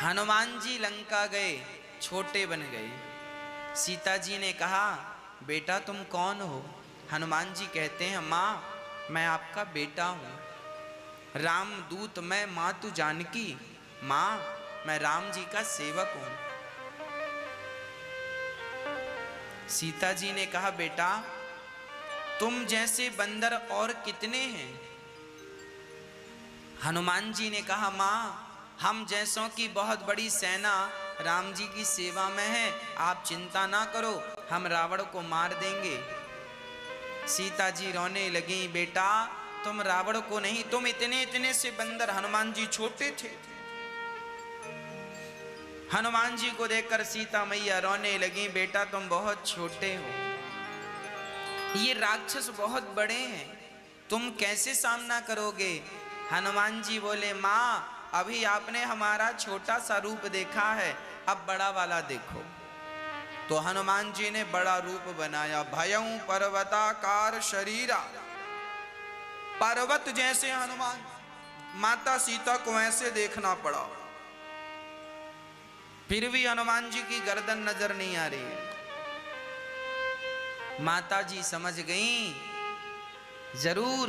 हनुमान जी लंका गए, छोटे बन गए। सीता जी ने कहा, बेटा तुम कौन हो? हनुमान जी कहते हैं, माँ मैं आपका बेटा हूँ, राम दूत मैं, माँ तू जानकी। माँ मैं राम जी का सेवक हूँ। सीता जी ने कहा, बेटा तुम जैसे बंदर और कितने हैं? हनुमान जी ने कहा, माँ हम जैसों की बहुत बड़ी सेना राम जी की सेवा में है, आप चिंता ना करो, हम रावण को मार देंगे। सीता जी रोने लगी, बेटा तुम रावण को नहीं, तुम इतने इतने से बंदर। हनुमान जी छोटे थे। हनुमान जी को देखकर सीता मैया रोने लगी, बेटा तुम बहुत छोटे हो, ये राक्षस बहुत बड़े हैं, तुम कैसे सामना करोगे? हनुमान जी बोले, माँ अभी आपने हमारा छोटा सा रूप देखा है, अब बड़ा वाला देखो। तो हनुमान जी ने बड़ा रूप बनाया, भयं पर्वताकार शरीरा। पर्वत जैसे हनुमान, माता सीता को ऐसे देखना पड़ा। फिर भी हनुमान जी की गर्दन नजर नहीं आ रही है। माता जी समझ गईं, जरूर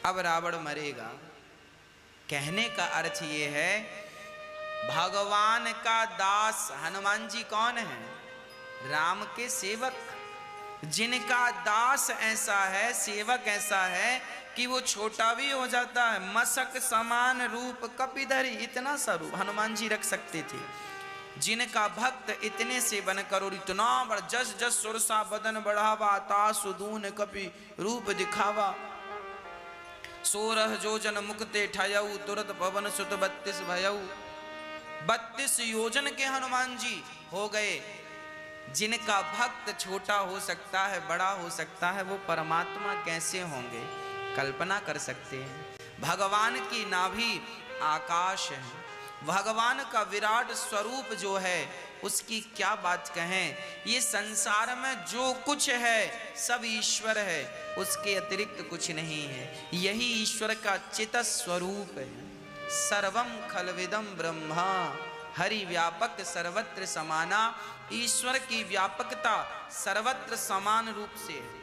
अब रावण मरेगा। कहने का अर्थ ये है, भगवान का दास हनुमान जी कौन है? राम के सेवक, जिनका दास ऐसा है, सेवक ऐसा है कि वो छोटा भी हो जाता है। मसक समान रूप कपिधरि, इतना सा रूप हनुमान जी रख सकते थे। जिनका भक्त इतने से बनकर और इतना बड़, जस जस सुरसा बदन बढ़ावा, तासु दून कपि रूप दिखावा। 16 योजन मुक्ते ठायऊ, तुरत पवन सुत 32 भयऊ। 32 योजन के हनुमान जी हो गए। जिनका भक्त छोटा हो सकता है, बड़ा हो सकता है, वो परमात्मा कैसे होंगे? कल्पना कर सकते हैं। भगवान की नाभि आकाश है, भगवान का विराट स्वरूप जो है उसकी क्या बात कहें। ये संसार में जो कुछ है सब ईश्वर है, उसके अतिरिक्त कुछ नहीं है। यही ईश्वर का चित स्वरूप है। सर्वम खलविदम ब्रह्मा, हरि व्यापक सर्वत्र समाना। ईश्वर की व्यापकता सर्वत्र समान रूप से है।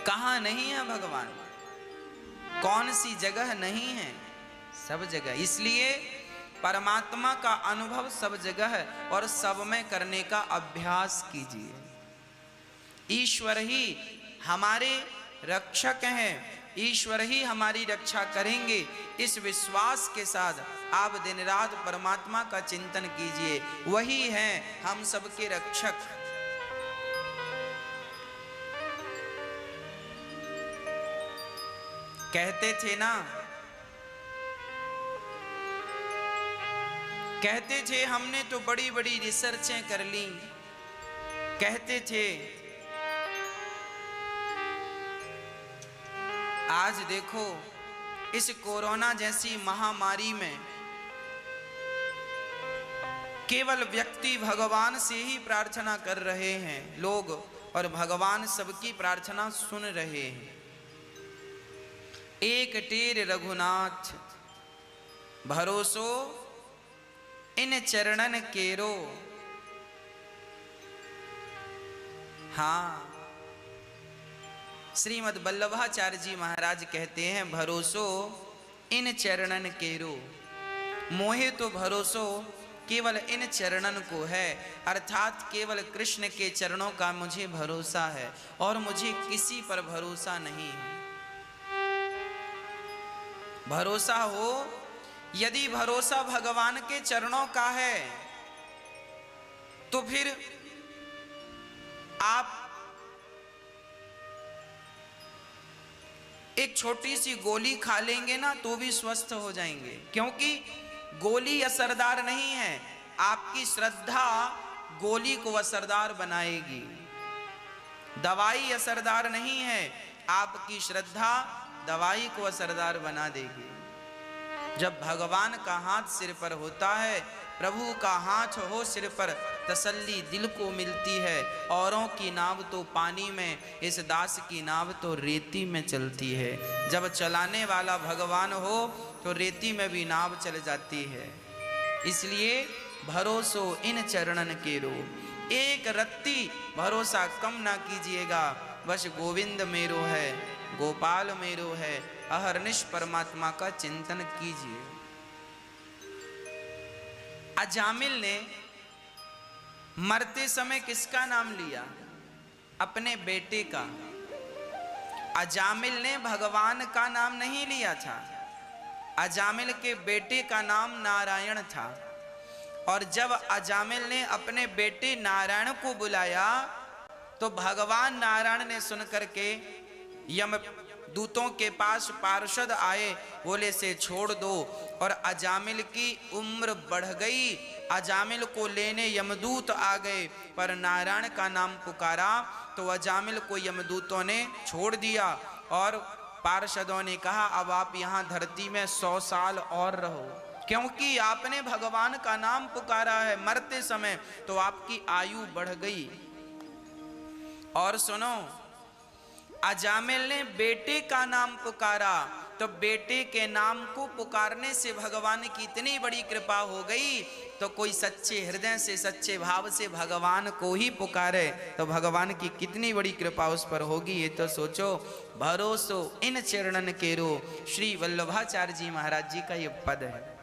कहाँ नहीं है भगवान? कौन सी जगह नहीं है? सब जगह। इसलिए परमात्मा का अनुभव सब जगह है और सब में करने का अभ्यास कीजिए। ईश्वर ही हमारे रक्षक हैं, ईश्वर ही हमारी रक्षा करेंगे। इस विश्वास के साथ आप दिन रात परमात्मा का चिंतन कीजिए, वही हैं हम सबके रक्षक। कहते थे ना, कहते थे हमने तो बड़ी बड़ी रिसर्चें कर ली, कहते थे। आज देखो इस कोरोना जैसी महामारी में केवल व्यक्ति भगवान से ही प्रार्थना कर रहे हैं लोग, और भगवान सबकी प्रार्थना सुन रहे हैं। एक टेर रघुनाथ भरोसो इन चरणन केरो। हाँ, श्रीमद् वल्लभाचार्य जी महाराज कहते हैं, भरोसो इन चरणन केरो। मोहे तो भरोसो केवल इन चरणन को है, अर्थात केवल कृष्ण के चरणों का मुझे भरोसा है और मुझे किसी पर भरोसा नहीं है। भरोसा हो, यदि भरोसा भगवान के चरणों का है तो फिर आप एक छोटी सी गोली खा लेंगे ना तो भी स्वस्थ हो जाएंगे, क्योंकि गोली असरदार नहीं है, आपकी श्रद्धा गोली को असरदार बनाएगी। दवाई असरदार नहीं है, आपकी श्रद्धा दवाई को असरदार बना देगी। जब भगवान का हाथ सिर पर होता है, प्रभु का हाथ हो सिर पर, तसल्ली दिल को मिलती है। औरों की नाव तो पानी में, इस दास की नाव तो रेती में चलती है। जब चलाने वाला भगवान हो तो रेती में भी नाव चल जाती है। इसलिए भरोसो इन चरणन के रो, एक रत्ती भरोसा कम ना कीजिएगा। बस गोविंद मेरो है, गोपाल मेरो है, अहरनिश परमात्मा का चिंतन कीजिए। अजामिल ने मरते समय किसका नाम लिया? अपने बेटे का। अजामिल ने भगवान का नाम नहीं लिया था। अजामिल के बेटे का नाम नारायण था। और जब अजामिल ने अपने बेटे नारायण को बुलाया तो भगवान नारायण ने सुनकर के यम दूतों के पास पार्षद आए, बोले से छोड़ दो। और अजामिल की उम्र बढ़ गई, अजामिल को लेने यमदूत आ गए, पर नारायण का नाम पुकारा तो अजामिल को यमदूतों ने छोड़ दिया। और पार्षदों ने कहा अब आप यहाँ धरती में 100 साल और रहो, क्योंकि आपने भगवान का नाम पुकारा है मरते समय, तो आपकी आयु बढ़ गई। और सुनो, अजामिल ने बेटे का नाम पुकारा तो बेटे के नाम को पुकारने से भगवान की इतनी बड़ी कृपा हो गई। तो कोई सच्चे हृदय से सच्चे भाव से भगवान को ही पुकारे तो भगवान की कितनी बड़ी कृपा उस पर होगी, ये तो सोचो। भरोसो इन चरणन के रो, श्री वल्लभाचार्य जी महाराज जी का ये पद है।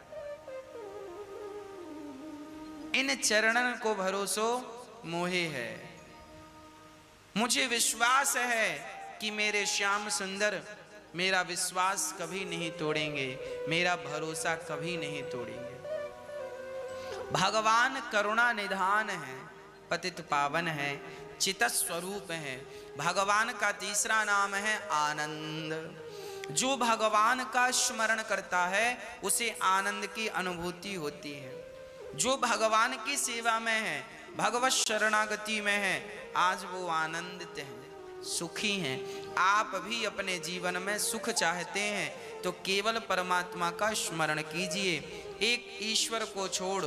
इन चरणन को भरोसो मोहे है। मुझे विश्वास है कि मेरे श्याम सुंदर मेरा विश्वास कभी नहीं तोड़ेंगे, मेरा भरोसा कभी नहीं तोड़ेंगे। भगवान करुणा निधान है, पतित पावन है, चित स्वरूप है। भगवान का तीसरा नाम है आनंद। जो भगवान का स्मरण करता है उसे आनंद की अनुभूति होती है। जो भगवान की सेवा में है, भगवत शरणागति में है, आज वो आनंदित हैं, सुखी हैं। आप भी अपने जीवन में सुख चाहते हैं तो केवल परमात्मा का स्मरण कीजिए। एक ईश्वर को छोड़,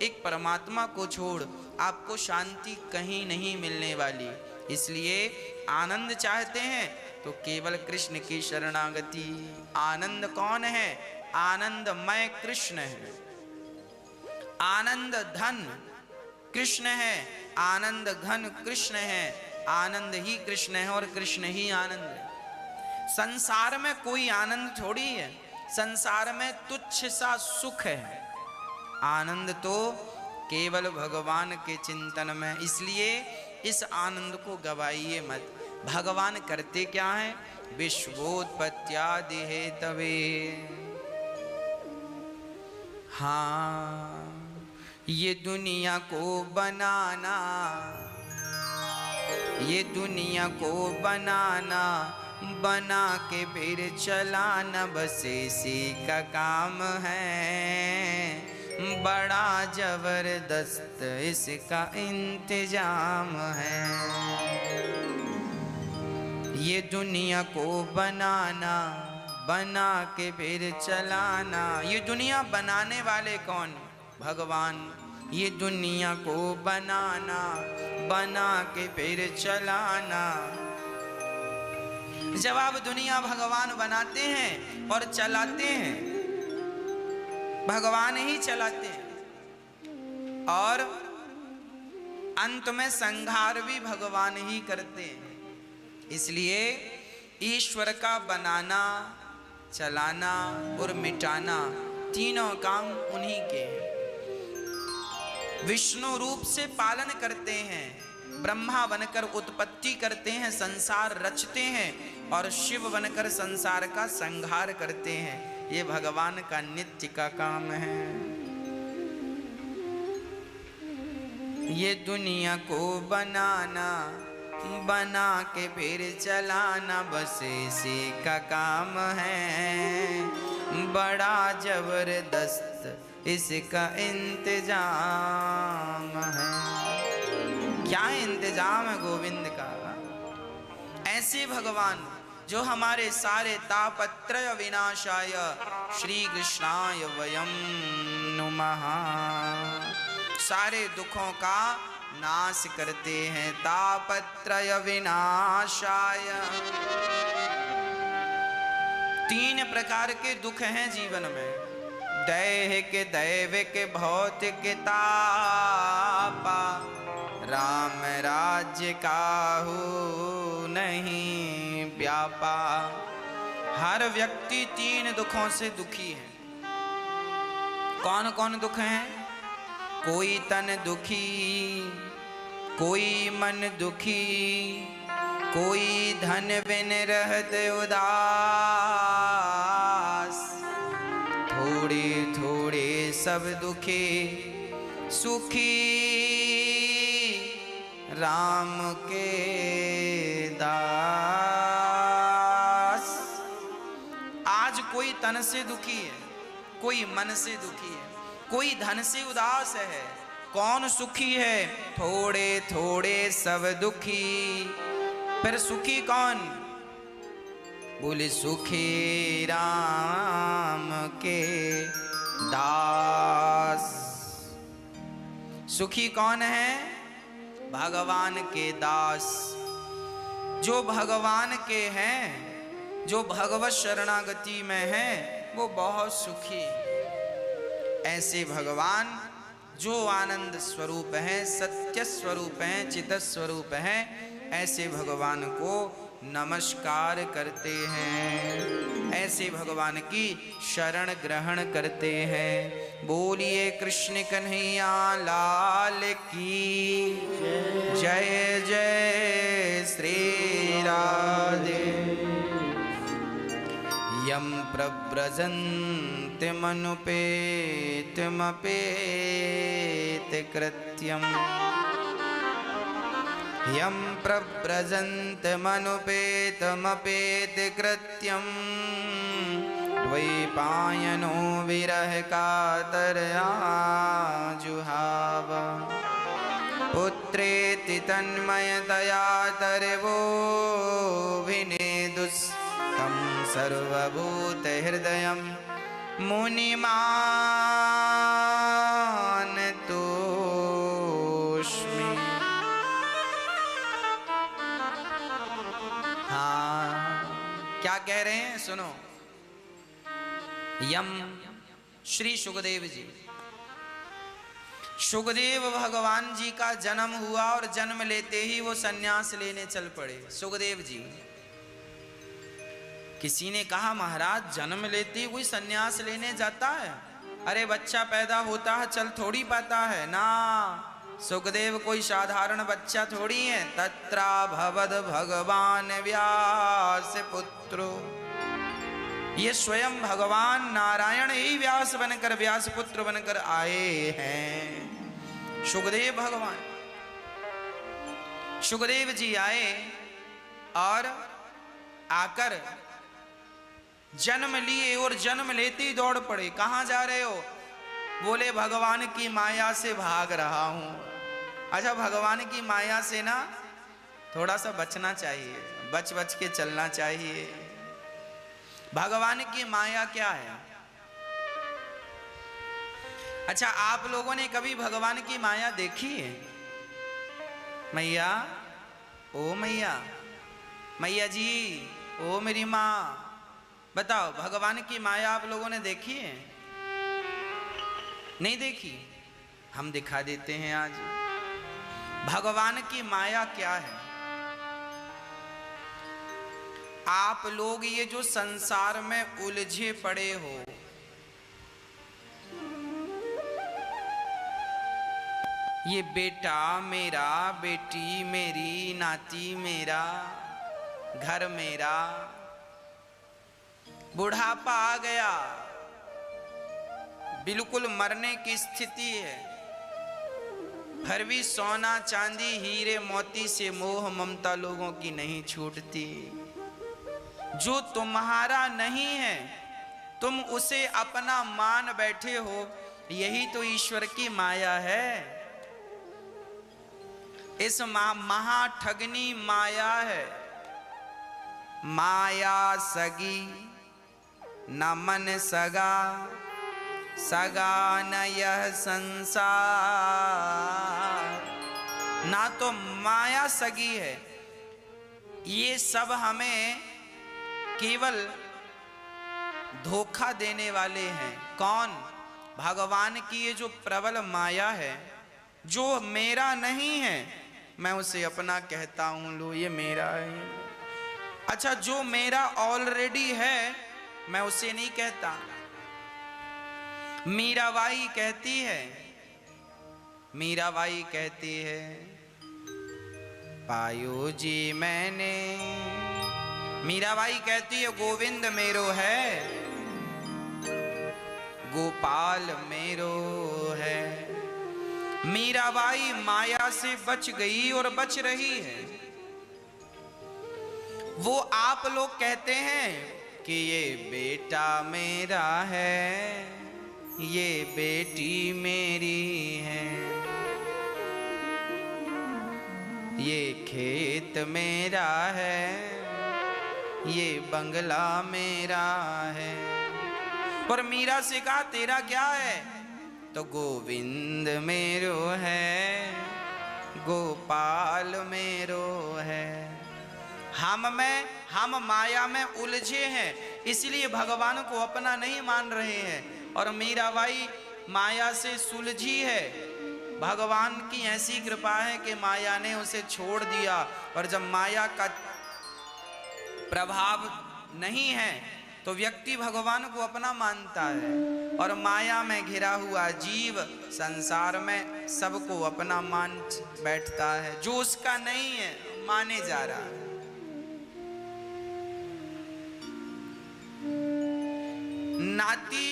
एक परमात्मा को छोड़ आपको शांति कहीं नहीं मिलने वाली। इसलिए आनंद चाहते हैं तो केवल कृष्ण की शरणागति। आनंद कौन है? आनंदमय कृष्ण है। आनंद धन कृष्ण है, आनंद घन कृष्ण है, आनंद ही कृष्ण है और कृष्ण ही आनंद है। संसार में कोई आनंद थोड़ी है, संसार में तुच्छ सा सुख है। आनंद तो केवल भगवान के चिंतन में। इसलिए इस आनंद को गवाइए मत। भगवान करते क्या है? विश्वोत्पत्त्यादि हेतवे। हाँ, ये दुनिया को बनाना, ये दुनिया को बनाना, बना के फिर चलाना, बस इसी का काम है। बड़ा जबरदस्त इसका इंतजाम है। ये दुनिया को बनाना, बना के फिर चलाना। ये दुनिया बनाने वाले कौन? भगवान। ये दुनिया को बनाना, बना के फिर चलाना। जब आप दुनिया भगवान बनाते हैं और चलाते हैं, भगवान ही चलाते हैं, और अंत में संहार भी भगवान ही करते हैं। इसलिए ईश्वर का बनाना, चलाना और मिटाना तीनों काम उन्हीं के हैं। विष्णु रूप से पालन करते हैं, ब्रह्मा बनकर उत्पत्ति करते हैं, संसार रचते हैं, और शिव बनकर संसार का संहार करते हैं। ये भगवान का नित्य का काम है। ये दुनिया को बनाना, बना के फिर चलाना, बस इसी का काम है। बड़ा जबरदस्त इसका इंतजाम है। क्या इंतजाम है गोविंद का? ऐसे भगवान जो हमारे सारे तापत्रय विनाशाय श्री कृष्णाय वयम नुमः। सारे दुखों का नाश करते हैं। तापत्रय विनाशाय। 3 प्रकार के दुख हैं जीवन में, दैहिक, दैविक, भौतिक। तापा राम राज्य काहू नहीं व्यापा। हर व्यक्ति 3 दुखों से दुखी है। कौन कौन दुख हैं? कोई तन दुखी, कोई मन दुखी, कोई धन बिन रहत उदास। थोड़े थोड़े सब दुखी, सुखी राम के दास। आज कोई तन से दुखी है, कोई मन से दुखी है, कोई धन से उदास है। कौन सुखी है? थोड़े थोड़े सब दुखी। फिर सुखी कौन? बोले सुखी राम के दास। सुखी कौन है? भगवान के दास। जो भगवान के हैं, जो भगवत शरणागति में हैं, वो बहुत सुखी। ऐसे भगवान जो आनंद स्वरूप हैं, सत्य स्वरूप हैं, चित स्वरूप हैं, ऐसे भगवान को नमस्कार करते हैं, ऐसे भगवान की शरण ग्रहण करते हैं। बोलिए कृष्ण कन्हैया लाल की जय। जय श्री राधे। यम प्रव्रजन्ति मनुपेतमपेत कृत्यम्। यम प्रव्रजन्ति मनुपेतमपेत कृत्यम्। द्वैपायनो विरह कातरया जुहाव। पुत्रेति तन्मयतया तरवोऽभिनेदुस् तं सर्वभूत हृदयं मुनिमानतोऽस्मि। हाँ, क्या कह रहे हैं? सुनो। यम श्री सुखदेव जी, सुखदेव भगवान जी का जन्म हुआ और जन्म लेते ही वो सन्यास लेने चल पड़े। सुखदेव जी, किसी ने कहा महाराज जन्म लेते ही कोई सन्यास लेने जाता है? अरे बच्चा पैदा होता है चल थोड़ी पाता है ना। सुखदेव कोई साधारण बच्चा थोड़ी है। तत्रा भवद भगवान व्यास पुत्रो। ये स्वयं भगवान नारायण ही व्यास बनकर, व्यास पुत्र बनकर आए हैं। सुखदेव भगवान, सुखदेव जी आए और आकर जन्म लिए और जन्म लेते ही दौड़ पड़े। कहाँ जा रहे हो? बोले भगवान की माया से भाग रहा हूं। अच्छा, भगवान की माया से ना थोड़ा सा बचना चाहिए, बच बच के चलना चाहिए। भगवान की माया क्या है? अच्छा, आप लोगों ने कभी भगवान की माया देखी है? मैया, ओ मैया, मैया जी, ओ मेरी माँ, बताओ भगवान की माया आप लोगों ने देखी है? नहीं देखी? हम दिखा देते हैं आज। भगवान की माया क्या है? आप लोग ये जो संसार में उलझे पड़े हो, ये बेटा मेरा, बेटी मेरी, नाती मेरा, घर मेरा, बुढ़ापा आ गया, बिल्कुल मरने की स्थिति है, फिर भी सोना चांदी हीरे मोती से मोह ममता लोगों की नहीं छूटती। जो तुम्हारा नहीं है तुम उसे अपना मान बैठे हो, यही तो ईश्वर की माया है। इस महाठगनी माया है। माया सगी न मन सगा, सगा न यह संसार। ना तो माया सगी है, ये सब हमें केवल धोखा देने वाले हैं। कौन? भगवान की ये जो प्रबल माया है, जो मेरा नहीं है मैं उसे अपना कहता हूं, लो ये मेरा है। अच्छा, जो मेरा ऑलरेडी है मैं उसे नहीं कहता। मीराबाई कहती है, मीराबाई कहती है, पायो जी मैंने, मीराबाई कहती है गोविंद मेरो है, गोपाल मेरो है। मीराबाई माया से बच गई और बच रही है। वो आप लोग कहते हैं कि ये बेटा मेरा है, ये बेटी मेरी है, ये खेत मेरा है, ये बंगला मेरा है। पर मीरा से कहा तेरा क्या है? तो गोविंद मेरो है, गोपाल मेरो है। हम माया में उलझे हैं, इसलिए भगवान को अपना नहीं मान रहे हैं। और मीराबाई माया से सुलझी है। भगवान की ऐसी कृपा है कि माया ने उसे छोड़ दिया। और जब माया का प्रभाव नहीं है तो व्यक्ति भगवान को अपना मानता है। और माया में घिरा हुआ जीव संसार में सबको अपना मान बैठता है। जो उसका नहीं है माने जा रहा है। नाती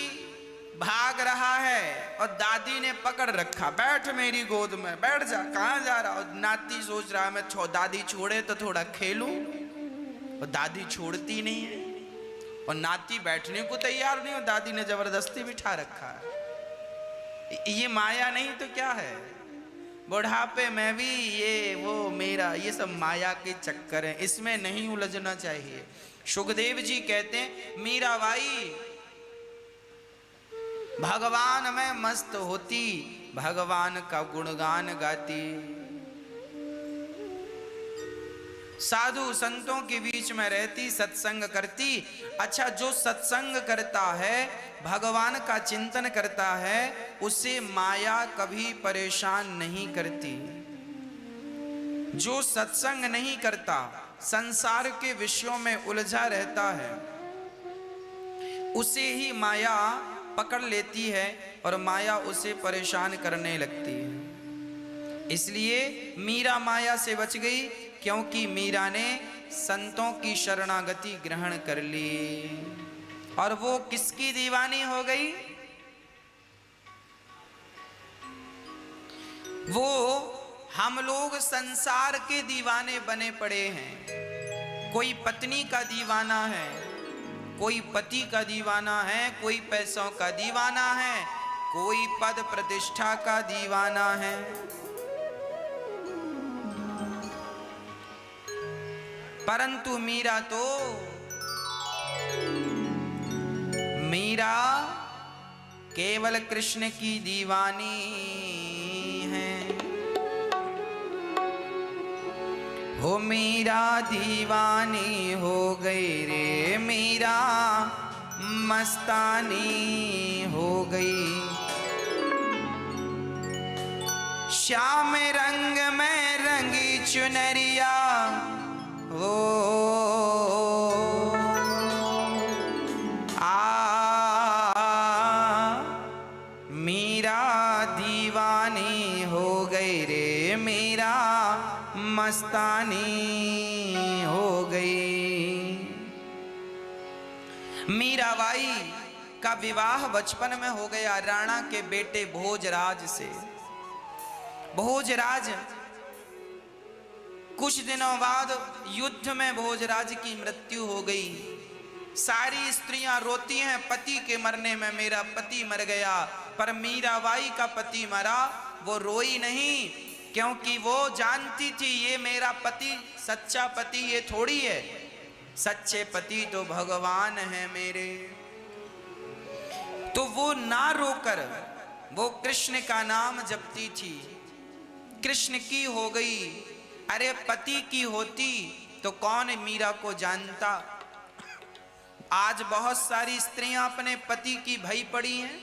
भाग रहा है और दादी ने पकड़ रखा, बैठ मेरी गोद में, बैठ जा। कहाँ जा रहा? और नाती सोच रहा है मैं दादी छोड़े तो थोड़ा खेलूं, और दादी छोड़ती नहीं है। और नाती बैठने को तैयार नहीं, और दादी ने जबरदस्ती बिठा रखा है। ये माया नहीं तो क्या है? बुढ़ापे में भी ये वो मेरा, ये सब माया के चक्कर हैं, इसमें नहीं उलझना चाहिए। सुखदेव जी कहते हैं मीराबाई भगवान में मस्त होती, भगवान का गुणगान गाती, साधु संतों के बीच में रहती, सत्संग करती। अच्छा, जो सत्संग करता है, भगवान का चिंतन करता है, उसे माया कभी परेशान नहीं करती। जो सत्संग नहीं करता, संसार के विषयों में उलझा रहता है, उसे ही माया पकड़ लेती है और माया उसे परेशान करने लगती है। इसलिए मीरा माया से बच गई, क्योंकि मीरा ने संतों की शरणागति ग्रहण कर ली। और वो किसकी दीवानी हो गई? वो हम लोग संसार के दीवाने बने पड़े हैं। कोई पत्नी का दीवाना है, कोई पति का दीवाना है, कोई पैसों का दीवाना है, कोई पद प्रतिष्ठा का दीवाना है। परंतु मीरा केवल कृष्ण की दीवानी है। हो मीरा दीवानी हो गई रे, मीरा मस्तानी हो गई। श्याम रंग में रंगी चुनरिया, ओ मीरा दीवानी हो गई रे, मीरा मस्तानी हो गई। मीराबाई का विवाह बचपन में हो गया राणा के बेटे भोजराज से। भोजराज कुछ दिनों बाद युद्ध में भोजराज की मृत्यु हो गई। सारी स्त्रियां रोती हैं पति के मरने में, मेरा पति मर गया। पर मीराबाई का पति मरा, वो रोई नहीं, क्योंकि वो जानती थी ये मेरा पति सच्चा पति ये थोड़ी है, सच्चे पति तो भगवान है मेरे। तो वो ना रोकर वो कृष्ण का नाम जपती थी। कृष्ण की हो गई, अरे पति की होती तो कौन मीरा को जानता। आज बहुत सारी स्त्रियां अपने पति की भई पड़ी हैं,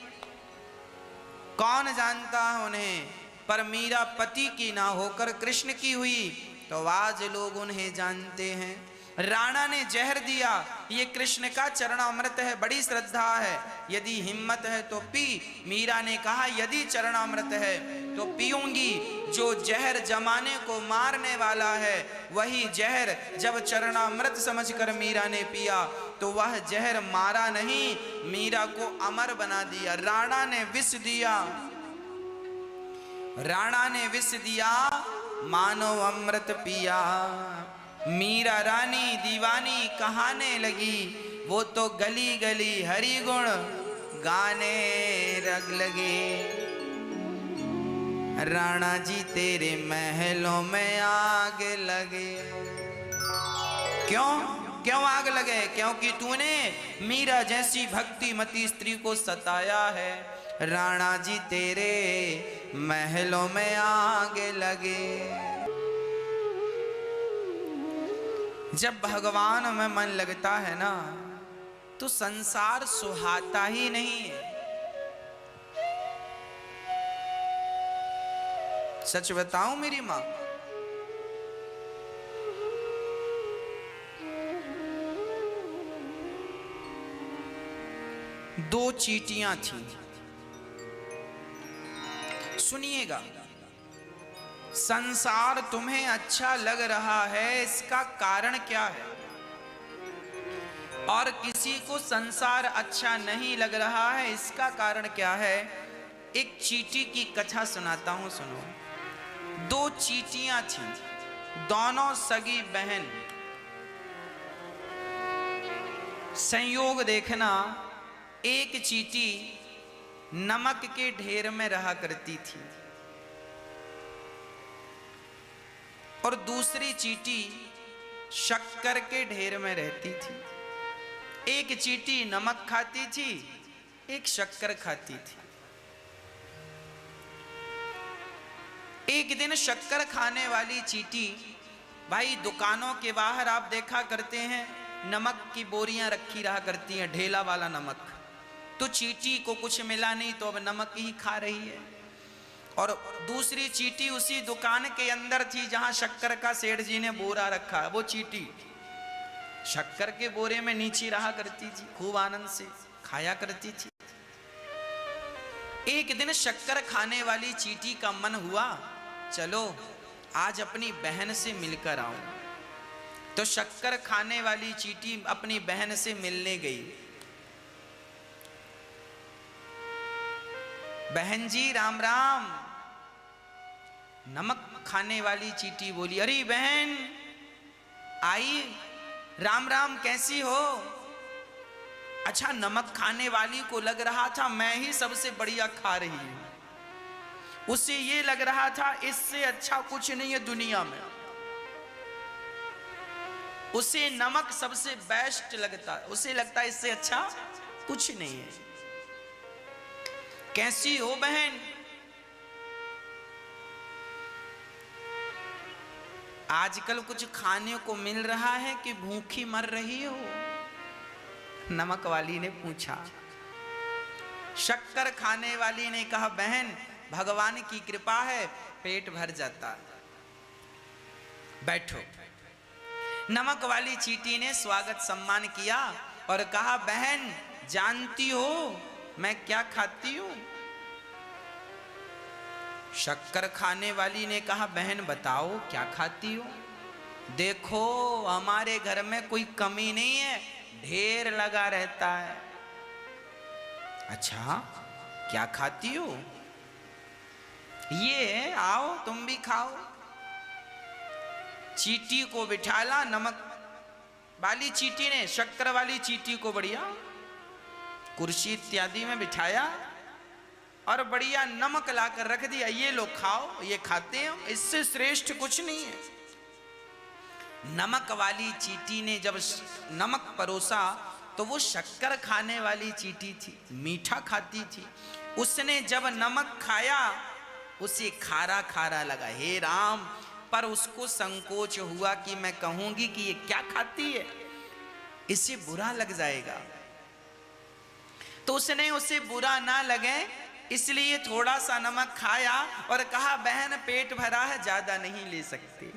कौन जानता है उन्हें। पर मीरा पति की ना होकर कृष्ण की हुई तो आज लोग उन्हें जानते हैं। राणा ने जहर दिया, ये कृष्ण का चरणामृत है, बड़ी श्रद्धा है, यदि हिम्मत है तो पी। मीरा ने कहा यदि चरणामृत है तो पीऊंगी। जो जहर जमाने को मारने वाला है वही जहर जब चरणामृत समझकर मीरा ने पिया तो वह जहर मारा नहीं, मीरा को अमर बना दिया। राणा ने विष दिया, राणा ने विष दिया, मानो अमृत पिया। मीरा रानी दीवानी कहाने लगी, वो तो गली गली हरि गुण गाने रग लगे। राणा जी तेरे महलों में आग लगे। क्यों क्यों आग लगे? क्योंकि तूने मीरा जैसी भक्तिमती स्त्री को सताया है। राणा जी तेरे महलों में आग लगे। जब भगवान में मन लगता है ना तो संसार सुहाता ही नहीं है। सच बताऊं मेरी मां, दो चींटियां थी। सुनिएगा, संसार तुम्हें अच्छा लग रहा है, इसका कारण क्या है? और किसी को संसार अच्छा नहीं लग रहा है, इसका कारण क्या है? एक चींटी की कथा सुनाता हूं, सुनो। दो चींटियां थी, दोनों सगी बहन। संयोग देखना, एक चींटी नमक के ढेर में रहा करती थी और दूसरी चींटी शक्कर के ढेर में रहती थी। एक चींटी नमक खाती थी, एक शक्कर खाती थी। एक दिन शक्कर खाने वाली चींटी, भाई दुकानों के बाहर आप देखा करते हैं नमक की बोरियां रखी रहा करती हैं, ढेला वाला नमक। तो चींटी को कुछ मिला नहीं तो अब नमक ही खा रही है। और दूसरी चींटी उसी दुकान के अंदर थी जहां शक्कर का सेठ जी ने बोरा रखा है। वो चींटी शक्कर के बोरे में नीचे रहा करती थी, खूब आनंद से खाया करती थी। एक दिन शक्कर खाने वाली चींटी का मन हुआ, चलो आज अपनी बहन से मिलकर आऊं। तो शक्कर खाने वाली चींटी अपनी बहन से मिलने गई। बहन जी राम राम। नमक खाने वाली चींटी बोली, अरे बहन आई, राम राम, कैसी हो? अच्छा, नमक खाने वाली को लग रहा था मैं ही सबसे बढ़िया खा रही हूं। उसे ये लग रहा था इससे अच्छा कुछ नहीं है दुनिया में। उसे नमक सबसे बेस्ट लगता, उसे लगता है इससे अच्छा कुछ नहीं है। कैसी हो बहन? आजकल कुछ खाने को मिल रहा है कि भूखी मर रही हो? नमक वाली ने पूछा। शक्कर खाने वाली ने कहा, बहन भगवान की कृपा है, पेट भर जाता। बैठो। नमक वाली चींटी ने स्वागत सम्मान किया और कहा, बहन जानती हो मैं क्या खाती हूं? शक्कर खाने वाली ने कहा, बहन बताओ क्या खाती हो? देखो हमारे घर में कोई कमी नहीं है, ढेर लगा रहता है। अच्छा क्या खाती हो? ये आओ तुम भी खाओ। चींटी को बिठाला नमक वाली चींटी ने, शक्कर वाली चींटी को बढ़िया कुर्सी इत्यादि में बिठाया और बढ़िया नमक लाकर रख दिया, ये लोग खाओ, ये खाते हैं, इससे श्रेष्ठ कुछ नहीं है। नमक वाली चींटी ने जब नमक परोसा तो वो शक्कर खाने वाली चींटी थी, मीठा खाती थी। उसने जब नमक खाया उसे खारा खारा लगा, हे राम, पर उसको संकोच हुआ कि मैं कहूंगी कि ये क्या खाती है, इसे बुरा लग जाएगा। तो उसने उसे बुरा ना लगे इसलिए थोड़ा सा नमक खाया और कहा बहन पेट भरा है, ज्यादा नहीं ले सकती।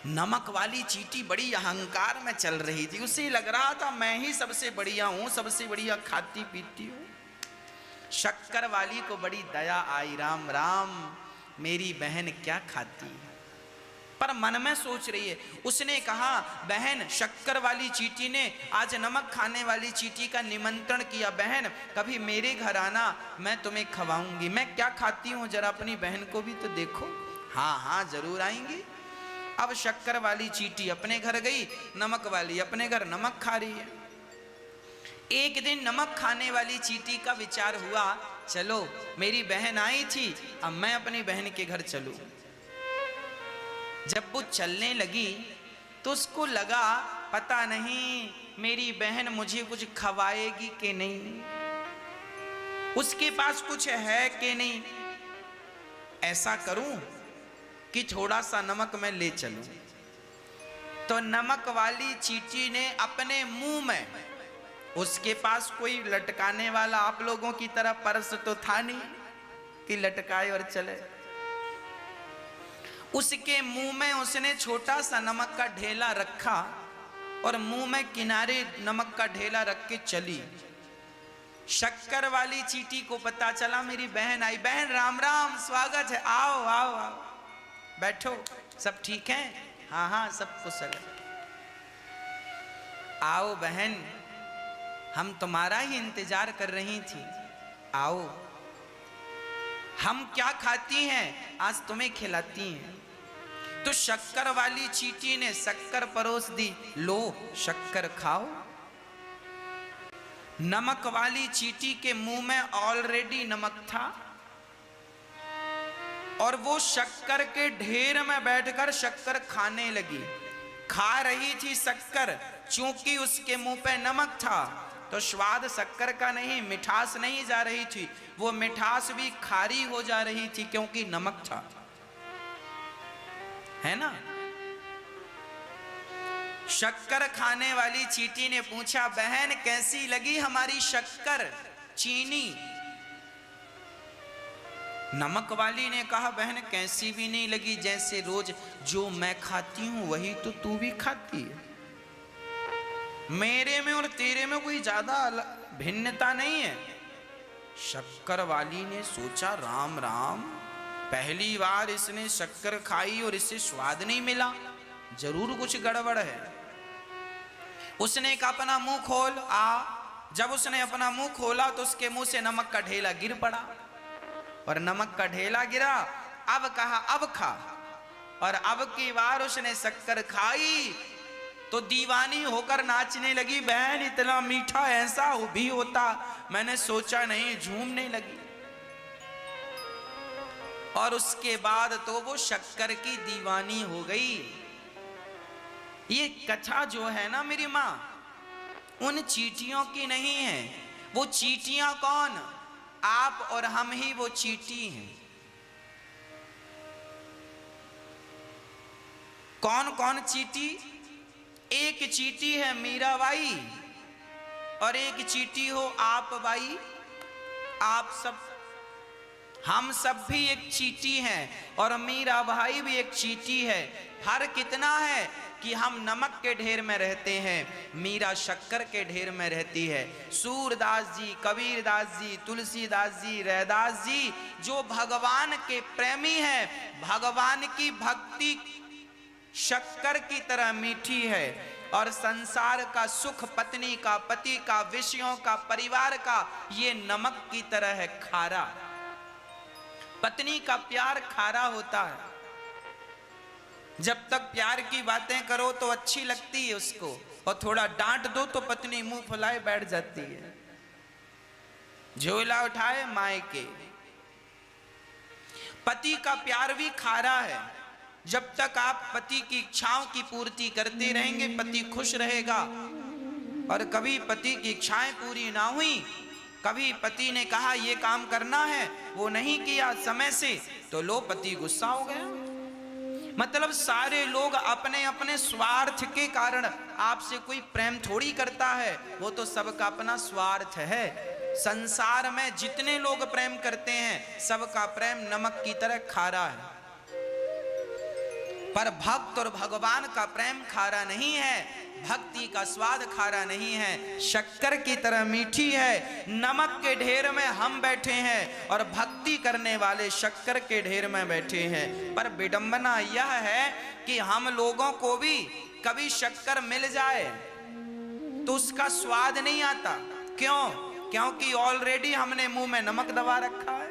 नमक वाली चींटी बड़ी अहंकार में चल रही थी, उसे लग रहा था मैं ही सबसे बढ़िया हूं, सबसे बढ़िया खाती पीती हूं। शक्कर वाली को बड़ी दया आई, राम राम, मेरी बहन क्या खाती है, पर मन में सोच रही है। उसने कहा बहन, शक्कर वाली चींटी ने आज नमक खाने वाली चींटी का निमंत्रण किया, बहन कभी मेरे घर आना, मैं तुम्हें खवाऊंगी। मैं क्या खाती हूं जरा अपनी बहन को भी तो देखो। हाँ हाँ जरूर आएंगी। अब शक्कर वाली चींटी अपने घर गई, नमक वाली अपने घर नमक खा रही है। एक दिन नमक खाने वाली चींटी का विचार हुआ, चलो मेरी बहन आई थी, अब मैं अपनी बहन के घर चलूं। जब वो चलने लगी तो उसको लगा पता नहीं मेरी बहन मुझे कुछ खवाएगी कि नहीं, उसके पास कुछ है कि नहीं। ऐसा करूं कि थोड़ा सा नमक मैं ले चलूं। तो नमक वाली चींटी ने अपने मुंह में, उसके पास कोई लटकाने वाला आप लोगों की तरह पर्स तो था नहीं कि लटकाए और चले, उसके मुंह में उसने छोटा सा नमक का ढेला रखा और मुंह में किनारे नमक का ढेला रख के चली। शक्कर वाली चींटी को पता चला मेरी बहन आई। बहन राम राम, स्वागत है, आओ आओ आओ, बैठो, सब ठीक है? हाँ हाँ सब कुशल है। आओ बहन, हम तुम्हारा ही इंतजार कर रही थी, आओ। हम क्या खाती हैं आज तुम्हें खिलाती हैं। तो शक्कर वाली चींटी ने शक्कर परोस दी, लो शक्कर खाओ। नमक वाली चींटी के मुंह में ऑलरेडी नमक था और वो शक्कर के ढेर में बैठकर शक्कर खाने लगी। खा रही थी शक्कर, चूंकि उसके मुंह पे नमक था तो स्वाद शक्कर का नहीं, मिठास नहीं जा रही थी, वो मिठास भी खारी हो जा रही थी क्योंकि नमक था, है ना। शक्कर खाने वाली चींटी ने पूछा, बहन कैसी लगी हमारी शक्कर चीनी? नमक वाली ने कहा, बहन कैसी भी नहीं लगी, जैसे रोज जो मैं खाती हूं वही तो तू भी खाती है, मेरे में और तेरे में कोई ज्यादा भिन्नता नहीं है। शक्कर वाली ने सोचा, राम राम, पहली बार इसने शक्कर खाई और इसे स्वाद नहीं मिला, जरूर कुछ गड़बड़ है। उसने कहा अपना मुंह खोल आ। जब उसने अपना मुंह खोला तो उसके मुंह से नमक का ढेला गिर पड़ा और नमक का ढेला गिरा। अब कहा अब खा, और अब की बार उसने शक्कर खाई तो दीवानी होकर नाचने लगी, बहन इतना मीठा ऐसा भी होता, मैंने सोचा नहीं, झूमने लगी। और उसके बाद तो वो शक्कर की दीवानी हो गई। ये कथा जो है ना मेरी माँ, उन चींटियों की नहीं है। वो चींटियां कौन? आप और हम ही वो चींटी हैं। कौन कौन चींटी? एक चींटी है मीराबाई और एक चींटी हो आप बाई। आप सब, हम सब भी एक चींटी हैं और मीरा भाई भी एक चींटी है। फर्क कितना है कि हम नमक के ढेर में रहते हैं, मीरा शक्कर के ढेर में रहती है। सूरदास जी, कबीरदास जी, तुलसीदास जी, रैदास जी जो भगवान के प्रेमी हैं, भगवान की भक्ति शक्कर की तरह मीठी है और संसार का सुख, पत्नी का, पति का, विषयों का, परिवार का, ये नमक की तरह है खारा। पत्नी का प्यार खारा होता है, जब तक प्यार की बातें करो तो अच्छी लगती है उसको, और थोड़ा डांट दो तो पत्नी मुंह फुलाए बैठ जाती है, झोला उठाए मायके। पति का प्यार भी खारा है, जब तक आप पति की इच्छाओं की पूर्ति करते रहेंगे पति खुश रहेगा। और कभी पति की इच्छाएं पूरी ना हुई, कभी पति ने कहा ये काम करना है, वो नहीं किया समय से, तो लो पति गुस्सा हो गया। मतलब सारे लोग अपने अपने स्वार्थ के कारण, आपसे कोई प्रेम थोड़ी करता है, वो तो सबका अपना स्वार्थ है। संसार में जितने लोग प्रेम करते हैं सबका प्रेम नमक की तरह खारा है, पर भक्त और भगवान का प्रेम खारा नहीं है, भक्ति का स्वाद खारा नहीं है, शक्कर की तरह मीठी है। नमक के ढेर में हम बैठे हैं और भक्ति करने वाले शक्कर के ढेर में बैठे हैं। पर विडंबना यह है कि हम लोगों को भी कभी शक्कर मिल जाए तो उसका स्वाद नहीं आता। क्यों? क्योंकि ऑलरेडी हमने मुंह में नमक दबा रखा है।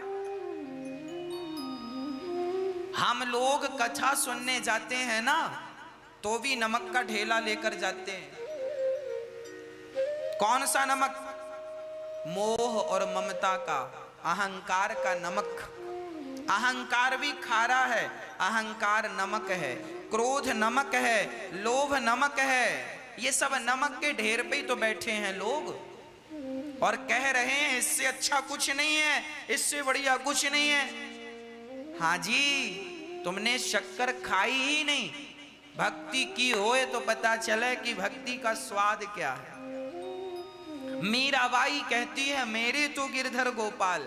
हम लोग कथा सुनने जाते हैं ना, तो भी नमक का ढेला लेकर जाते हैं। कौन सा नमक? मोह और ममता का, अहंकार का नमक। अहंकार भी खारा है, अहंकार नमक है, क्रोध नमक है, लोभ नमक है। ये सब नमक के ढेर पे ही तो बैठे हैं लोग और कह रहे हैं इससे अच्छा कुछ नहीं है, इससे बढ़िया कुछ नहीं है। हाँ जी, तुमने शक्कर खाई ही नहीं, भक्ति की होए तो पता चले कि भक्ति का स्वाद क्या है। मीराबाई कहती है मेरे तो गिरधर गोपाल,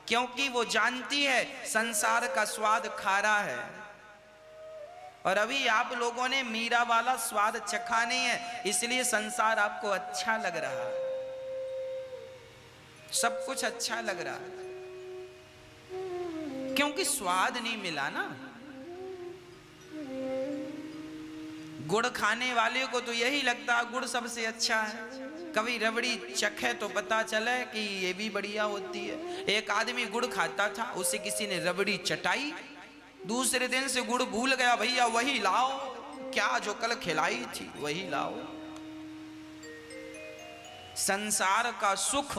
क्योंकि वो जानती है संसार का स्वाद खारा है। और अभी आप लोगों ने मीरा वाला स्वाद चखा नहीं है, इसलिए संसार आपको अच्छा लग रहा है, सब कुछ अच्छा लग रहा है, क्योंकि स्वाद नहीं मिला ना। गुड़ खाने वाले को तो यही लगता है गुड़ सबसे अच्छा है, कभी रबड़ी चखे तो पता चले कि ये भी बढ़िया होती है। एक आदमी गुड़ खाता था, उसे किसी ने रबड़ी चटाई, दूसरे दिन से गुड़ भूल गया, भैया वही लाओ, क्या जो कल खिलाई थी वही लाओ। संसार का सुख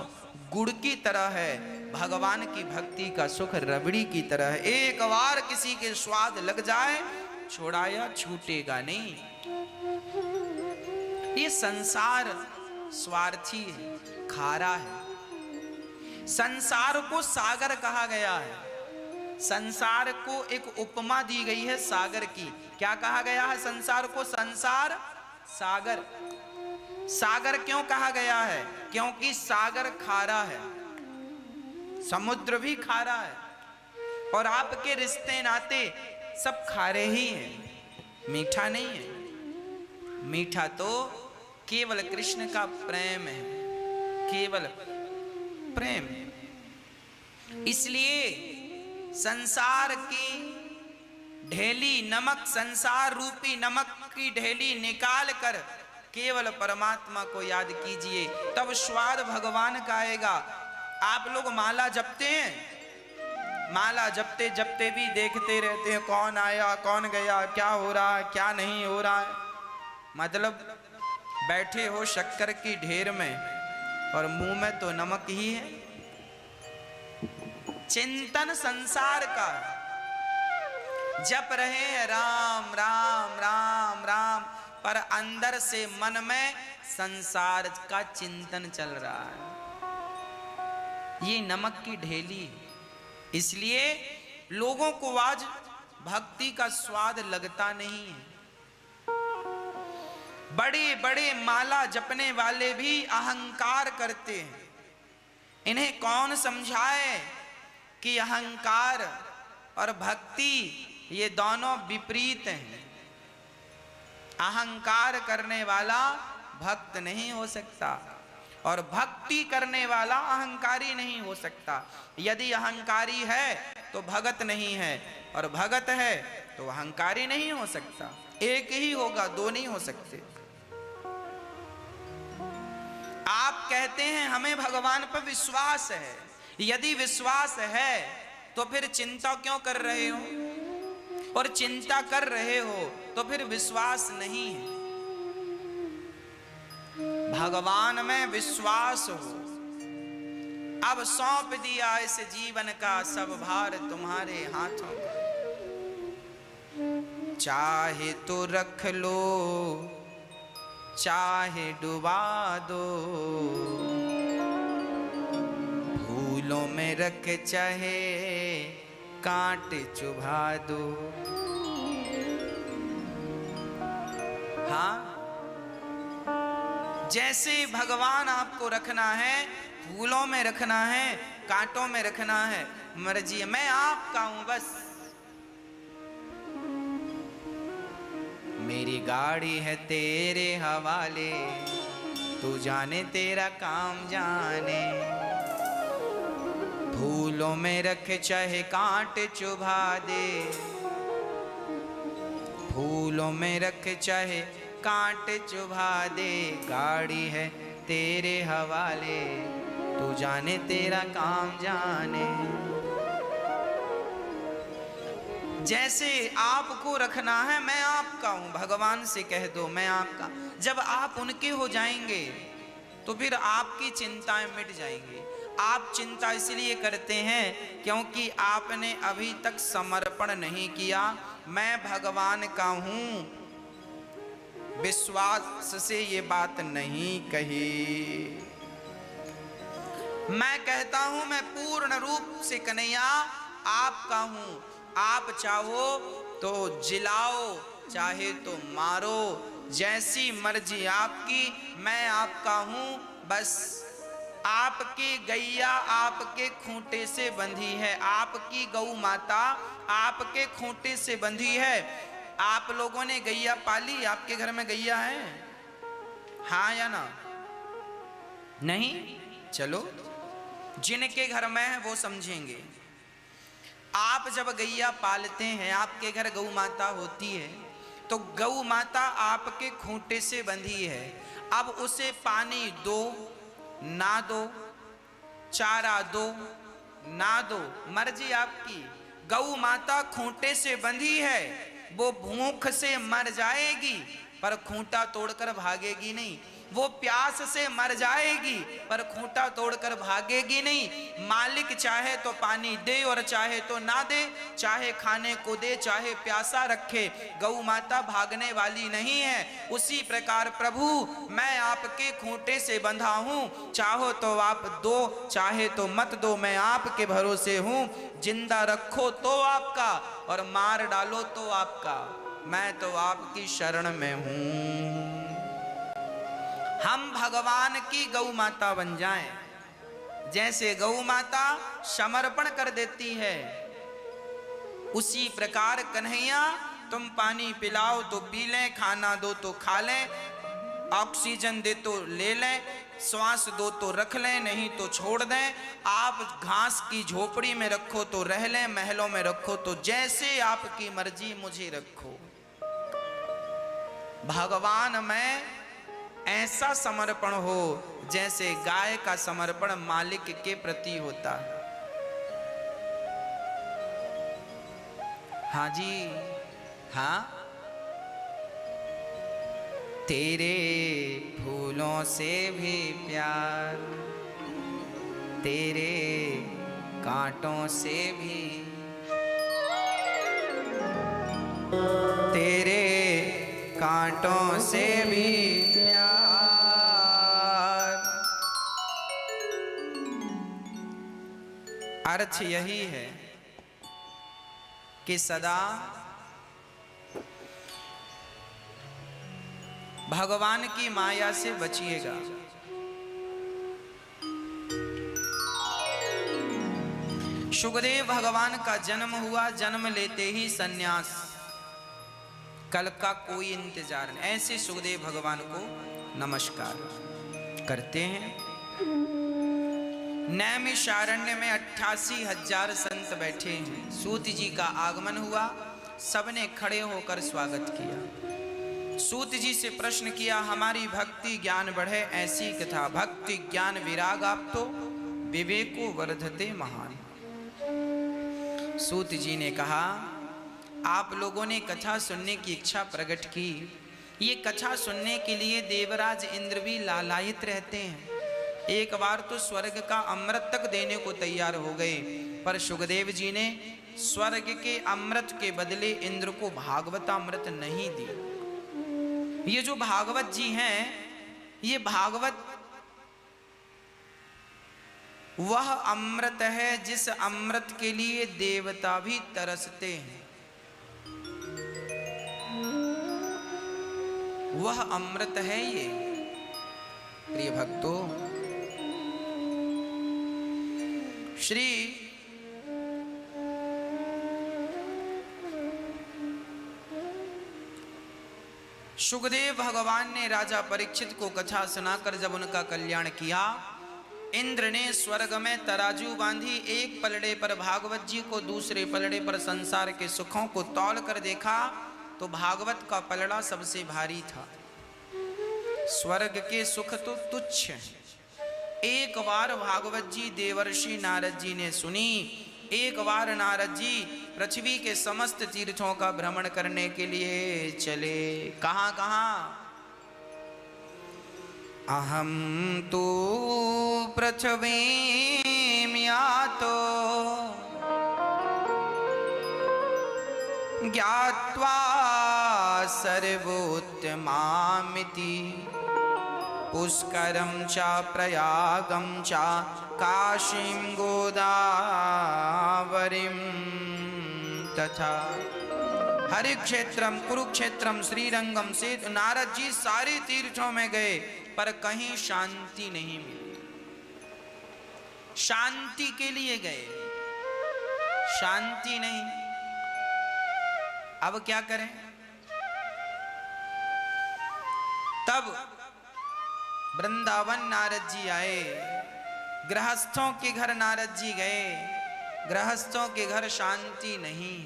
गुड़ की तरह है, भगवान की भक्ति का सुख रबड़ी की तरह है। एक बार किसी के स्वाद लग जाए छोड़ाया छूटेगा नहीं। ये संसार स्वार्थी है, खारा है। संसार को सागर कहा गया है, संसार को एक उपमा दी गई है सागर की। क्या कहा गया है संसार को? संसार सागर। सागर क्यों कहा गया है? क्योंकि सागर खारा है, समुद्र भी खारा है, और आपके रिश्ते नाते सब खारे ही हैं, मीठा नहीं है। मीठा तो केवल कृष्ण का प्रेम है, केवल प्रेम। इसलिए संसार की ढेली नमक, संसार रूपी नमक की ढेली निकाल कर केवल परमात्मा को याद कीजिए, तब स्वाद भगवान का आएगा। आप लोग माला जपते हैं, माला जपते जपते भी देखते रहते हैं कौन आया कौन गया, क्या हो रहा है क्या नहीं हो रहा है। मतलब बैठे हो शक्कर की ढेर में और मुंह में तो नमक ही है। चिंतन संसार का, जप रहे हैं राम राम राम राम, पर अंदर से मन में संसार का चिंतन चल रहा है। ये नमक की ढेली, इसलिए लोगों को आज भक्ति का स्वाद लगता नहीं है। बड़े बड़े माला जपने वाले भी अहंकार करते हैं। इन्हें कौन समझाए कि अहंकार और भक्ति ये दोनों विपरीत हैं। अहंकार करने वाला भक्त नहीं हो सकता और भक्ति करने वाला अहंकारी नहीं हो सकता। यदि अहंकारी है तो भगत नहीं है, और भगत है तो अहंकारी नहीं हो सकता। एक ही होगा, दो नहीं हो सकते। आप कहते हैं हमें भगवान पर विश्वास है, यदि विश्वास है तो फिर चिंता क्यों कर रहे हो? और चिंता कर रहे हो तो फिर विश्वास नहीं है। भगवान में विश्वास हो। अब सौंप दिया इस जीवन का सब भार तुम्हारे हाथों का। चाहे तो रख लो चाहे डुबा दो, फूलों में रख चाहे कांट चुभा दो। हाँ, जैसे भगवान आपको रखना है, फूलों में रखना है, कांटों में रखना है, मर्जी है, मैं आपका हूं बस। मेरी गाड़ी है तेरे हवाले, तू जाने तेरा काम जाने, फूलों में रख चाहे कांट चुभा दे, फूलों में रख चाहे कांट चुभा दे, गाड़ी है तेरे हवाले, तू जाने तेरा काम जाने। जैसे आपको रखना है, मैं आपका हूं, भगवान से कह दो मैं आपका। जब आप उनके हो जाएंगे तो फिर आपकी चिंताएं मिट जाएंगी। आप चिंता इसलिए करते हैं क्योंकि आपने अभी तक समर्पण नहीं किया। मैं भगवान का हूं, विश्वास से ये बात नहीं कही। मैं कहता हूं मैं पूर्ण रूप से कन्हैया आपका हूं। आप चाहो तो जिलाओ, चाहे तो मारो, जैसी मर्जी आपकी, मैं आपका हूं बस। आपकी गैया आपके खूंटे से बंधी है, आपकी गौ माता आपके खूंटे से बंधी है। आप लोगों ने गैया पाली? आपके घर में गैया है? हाँ या ना? नहीं? चलो, जिनके घर में है वो समझेंगे। आप जब गैया पालते हैं, आपके घर गौ माता होती है, तो गौ माता आपके खूंटे से बंधी है। अब उसे पानी दो ना दो, चारा दो ना दो, मर्जी आपकी। गौ माता खूंटे से बंधी है, वो भूख से मर जाएगी पर खूंटा तोड़कर भागेगी नहीं। वो प्यास से मर जाएगी पर खूंटा तोड़कर भागेगी नहीं। मालिक चाहे तो पानी दे और चाहे तो ना दे, चाहे खाने को दे चाहे प्यासा रखे, गौ माता भागने वाली नहीं है। उसी प्रकार प्रभु मैं आपके खूंटे से बंधा हूँ, चाहो तो आप दो चाहे तो मत दो, मैं आपके भरोसे हूँ। जिंदा रखो तो आपका और मार डालो तो आपका, मैं तो आपकी शरण में हूँ। हम भगवान की गौ माता बन जाएं। जैसे गौ माता समर्पण कर देती है, उसी प्रकार कन्हैया तुम पानी पिलाओ तो पी लें, खाना दो तो खा लें, ऑक्सीजन दे तो ले लें, श्वास दो तो रख लें, नहीं तो छोड़ दें। आप घास की झोपड़ी में रखो तो रह लें, महलों में रखो तो जैसे आपकी मर्जी मुझे रखो। भगवान में ऐसा समर्पण हो जैसे गाय का समर्पण मालिक के प्रति होता है। हाँ जी, हाँ। तेरे फूलों से भी प्यार, तेरे कांटों से भी, तेरे कांटों से भी प्यार। अर्थ यही है कि सदा भगवान की माया से बचिएगा। सुखदेव भगवान का जन्म हुआ, जन्म लेते ही सन्यास, कल का कोई इंतजार नहीं। ऐसे सुखदेव भगवान को नमस्कार करते हैं। नैमिषारण्य में 88,000 संत बैठे हैं। सूत जी का आगमन हुआ, सबने खड़े होकर स्वागत किया। सूत जी से प्रश्न किया, हमारी भक्ति ज्ञान बढ़े ऐसी कथा, भक्ति ज्ञान विराग आप तो विवेको वर्धते महान। सूत जी ने कहा, आप लोगों ने कथा सुनने की इच्छा प्रकट की, ये कथा सुनने के लिए देवराज इंद्र भी लालायित रहते हैं, एक बार तो स्वर्ग का अमृत तक देने को तैयार हो गए, पर सुखदेव जी ने स्वर्ग के अमृत के बदले इंद्र को भागवत अमृत नहीं दी। ये जो भागवत जी हैं, ये भागवत वह अमृत है जिस अमृत के लिए देवता भी तरसते हैं। वह अमृत है ये। प्रिय भक्तों, श्री सुखदेव भगवान ने राजा परीक्षित को कथा सुनाकर जब उनका कल्याण किया, इंद्र ने स्वर्ग में तराजू बांधी, एक पलड़े पर भागवत जी को, दूसरे पलड़े पर संसार के सुखों को तौल कर देखा तो भागवत का पलड़ा सबसे भारी था। स्वर्ग के सुख तो तुच्छ हैं। एक बार भागवत जी देवर्षि नारद जी ने सुनी, एक बार नारद जी पृथ्वी के समस्त तीर्थों का भ्रमण करने के लिए चले। कहाँ कहाँ? अहम तो पृथ्वीं यातो ज्ञात्वा सर्वोत्तमामिति पुष्करं च प्रयागं च काशीं गोदावरीं तथा हरि क्षेत्रम कुरुक्षेत्रम श्रीरंगम से नारद जी सारे तीर्थों में गए, पर कहीं शांति नहीं मिली। शांति के लिए गए, शांति नहीं। अब क्या करें? तब वृंदावन नारद जी आए, गृहस्थों के घर नारद जी गए, गृहस्थों के घर शांति नहीं।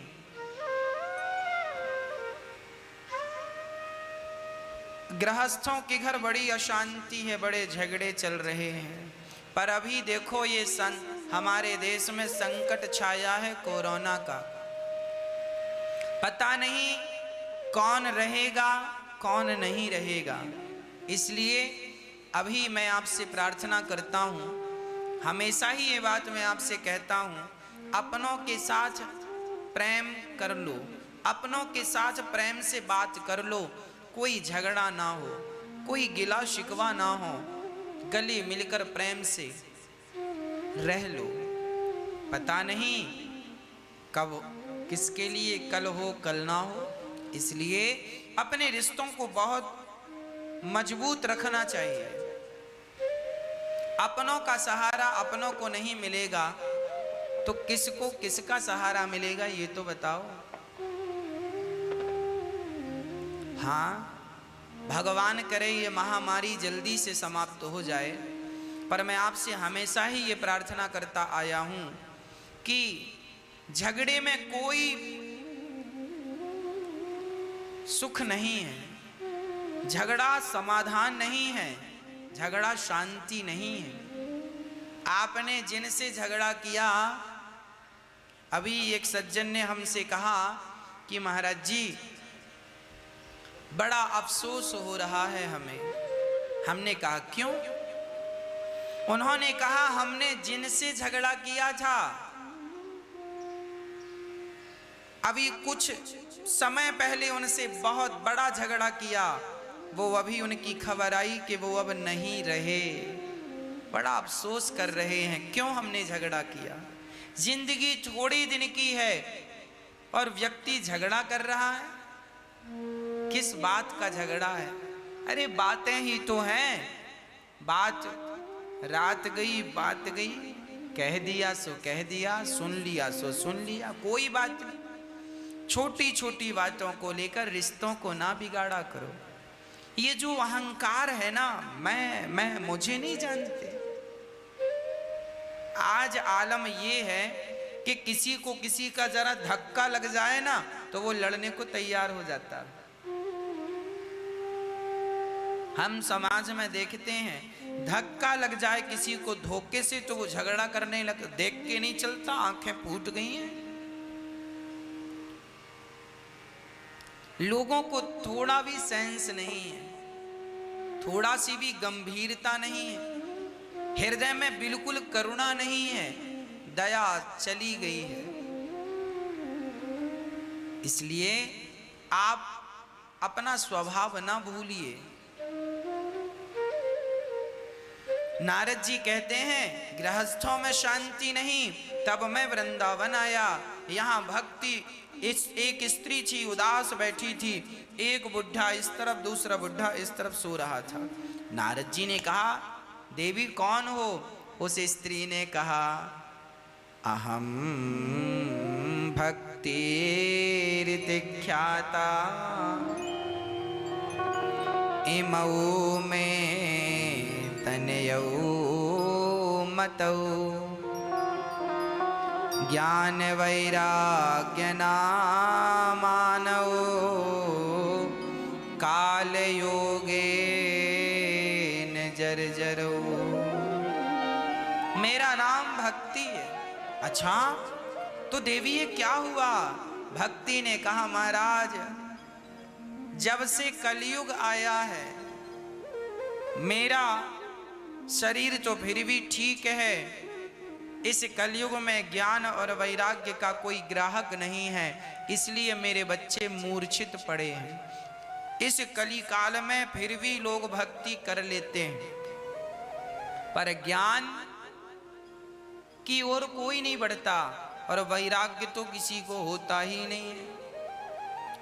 गृहस्थों के घर बड़ी अशांति है, बड़े झगड़े चल रहे हैं। पर अभी देखो ये हमारे देश में संकट छाया है कोरोना का। पता नहीं कौन रहेगा कौन नहीं रहेगा। इसलिए अभी मैं आपसे प्रार्थना करता हूँ, हमेशा ही ये बात मैं आपसे कहता हूँ, अपनों के साथ प्रेम कर लो, अपनों के साथ प्रेम से बात कर लो, कोई झगड़ा ना हो, कोई गिला शिकवा ना हो, गले मिलकर प्रेम से रह लो। पता नहीं कब किसके लिए कल हो कल ना हो, इसलिए अपने रिश्तों को बहुत मजबूत रखना चाहिए। अपनों का सहारा अपनों को नहीं मिलेगा तो किसको किसका सहारा मिलेगा, ये तो बताओ। हाँ, भगवान करे ये महामारी जल्दी से समाप्त हो जाए, पर मैं आपसे हमेशा ही ये प्रार्थना करता आया हूं कि झगड़े में कोई सुख नहीं है, झगड़ा समाधान नहीं है, झगड़ा शांति नहीं है। आपने जिनसे झगड़ा किया, अभी एक सज्जन ने हमसे कहा कि महाराज जी बड़ा अफसोस हो रहा है हमें। हमने कहा क्यों? उन्होंने कहा हमने जिनसे झगड़ा किया था, अभी कुछ समय पहले उनसे बहुत बड़ा झगड़ा किया, वो अभी उनकी खबर आई कि वो अब नहीं रहे। बड़ा अफसोस कर रहे हैं, क्यों हमने झगड़ा किया। जिंदगी थोड़ी दिन की है और व्यक्ति झगड़ा कर रहा है। किस बात का झगड़ा है? अरे बातें ही तो हैं। बात रात गई बात गई, कह दिया सो कह दिया, सुन लिया सो सुन लिया, कोई बात नहीं। छोटी छोटी बातों को लेकर रिश्तों को ना बिगाड़ा करो। ये जो अहंकार है ना, मैं मुझे नहीं जानते। आज आलम ये है कि किसी को किसी का जरा धक्का लग जाए ना तो वो लड़ने को तैयार हो जाता है। हम समाज में देखते हैं, धक्का लग जाए किसी को धोखे से तो वो झगड़ा करने लग, देख के नहीं चलता, आंखें फूट गई हैं। लोगों को थोड़ा भी सेंस नहीं है, थोड़ा सी भी गंभीरता नहीं है। हृदय में बिल्कुल करुणा नहीं है, दया चली गई है। इसलिए आप अपना स्वभाव ना भूलिए। नारद जी कहते हैं गृहस्थों में शांति नहीं, तब मैं वृंदावन आया। यहाँ भक्ति, इस एक स्त्री थी उदास बैठी थी, एक बुढ़ा इस तरफ दूसरा बुढ़ा इस तरफ सो रहा था। नारद जी ने कहा देवी कौन हो? उस स्त्री ने कहा अहम भक्तिरिति ख्याता इमौ में तनयौ मतौ ज्ञान वैराग्य नामानौ काल योगेन जर्जरौ। मेरा नाम भक्ति है। अच्छा तो देवी ये क्या हुआ? भक्ति ने कहा महाराज जब से कलयुग आया है, मेरा शरीर तो फिर भी ठीक है, इस कलयुग में ज्ञान और वैराग्य का कोई ग्राहक नहीं है, इसलिए मेरे बच्चे मूर्छित पड़े हैं। इस कली काल में फिर भी लोग भक्ति कर लेते हैं, पर ज्ञान की ओर कोई नहीं बढ़ता और वैराग्य तो किसी को होता ही नहीं है।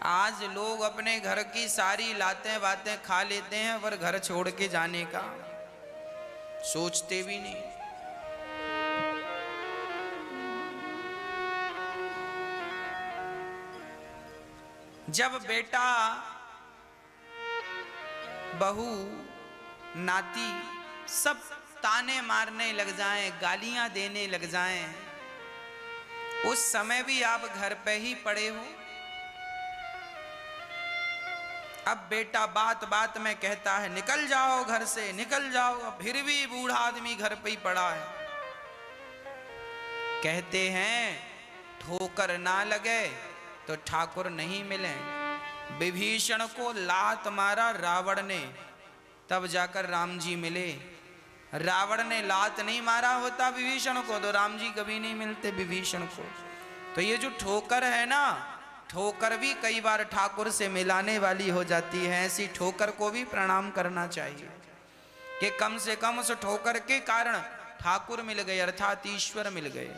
आज लोग अपने घर की सारी लातें बातें खा लेते हैं, पर घर छोड़ के जाने का सोचते भी नहीं। जब बेटा बहू नाती सब ताने मारने लग जाएं, गालियां देने लग जाएं, उस समय भी आप घर पे ही पड़े हो। अब बेटा बात बात में कहता है निकल जाओ घर से, निकल जाओ, फिर भी बूढ़ा आदमी घर पे ही पड़ा है। कहते हैं ठोकर ना लगे तो ठाकुर नहीं मिले। विभीषण को लात मारा रावण ने, तब जाकर राम जी मिले। रावण ने लात नहीं मारा होता विभीषण को तो राम जी कभी नहीं मिलते विभीषण को। तो ये जो ठोकर है ना, ठोकर भी कई बार ठाकुर से मिलाने वाली हो जाती है। ऐसी ठोकर को भी प्रणाम करना चाहिए कि कम से कम उस ठोकर के कारण ठाकुर मिल गए, अर्थात ईश्वर मिल गए।